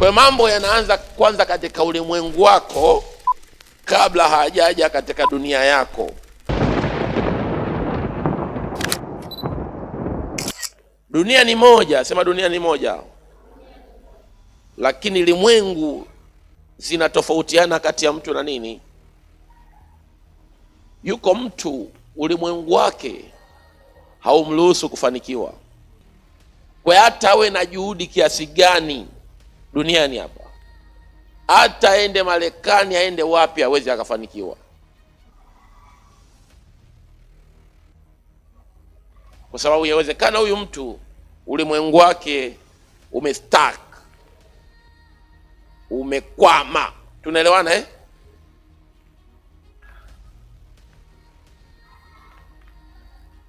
Kwa mambo yanaanza kwanza katika ulimwengu wako kabla hajaja katika dunia yako. Dunia ni moja, sema dunia ni moja. Lakini limwengu zinatofautiana kati ya mtu na nini? Yuko mtu ulimwengu wake haumruhusu kufanikiwa. Kwa hata awe na juhudi kiasi gani duniani hapa, hata aende Marekani, aende wapi, hawezi akafanikiwa, kwa sababu yawezekana huyu mtu ulimwengu wake umestuck, umekwama. Tunaelewana eh?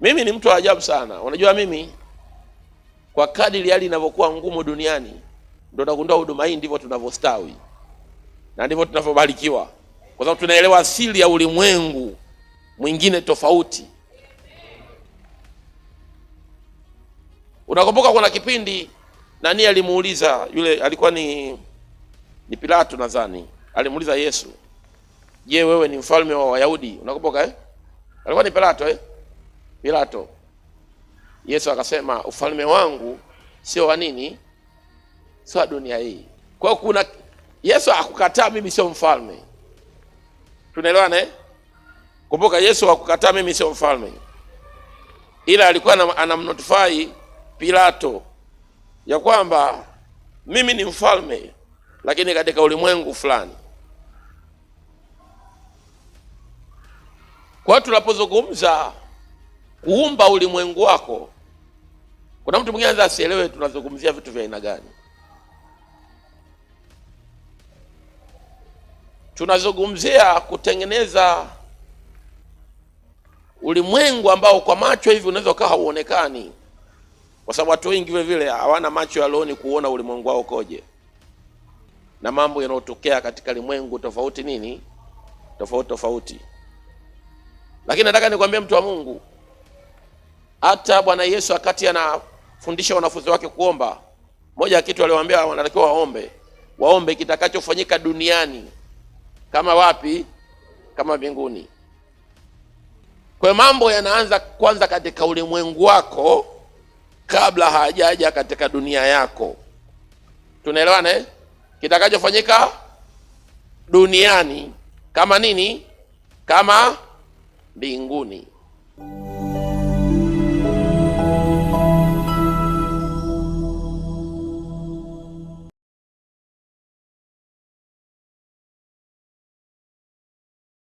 Mimi ni mtu wa ajabu sana. Unajua, mimi kwa kadiri hali inavyokuwa ngumu duniani ndio nagundua huduma hii ndivyo tunavyostawi na ndivyo tunavyobarikiwa, kwa sababu tunaelewa asili ya ulimwengu mwingine tofauti. Unakumbuka kuna kipindi nani alimuuliza, yule alikuwa ni Pilato nadhani, alimuuliza Yesu, je, wewe ni mfalme wa Wayahudi? Unakumbuka eh? Alikuwa ni Pilato eh? Pilato. Yesu akasema, ufalme wangu sio wa nini? Sio wa dunia hii. Kwa hiyo kuna Yesu hakukataa mimi sio mfalme. Tunaelewana eh? Kumbuka Yesu hakukataa mimi sio mfalme, ila alikuwa anamnotify Pilato ya kwamba mimi ni mfalme, lakini katika ulimwengu fulani. Kwa hiyo tunapozungumza kuumba ulimwengu wako, kuna mtu mwingine anaweza asielewe tunazungumzia vitu vya aina gani. Tunazungumzia kutengeneza ulimwengu ambao kwa macho hivi unaweza kaa hauonekani, kwa sababu watu wengi vile vile hawana macho ya rohoni kuona ulimwengu wao koje na mambo yanayotokea katika ulimwengu tofauti nini, tofauti. Lakini nataka nikwambie mtu wa Mungu, hata Bwana Yesu wakati anafundisha wanafunzi wake kuomba, moja ya kitu aliwaambia wanatakiwa waombe kitakachofanyika duniani kama wapi? Kama mbinguni. Kwa mambo yanaanza kwanza katika ulimwengu wako kabla hajaja katika dunia yako. Tunaelewana eh? Kitakachofanyika duniani kama nini? Kama mbinguni.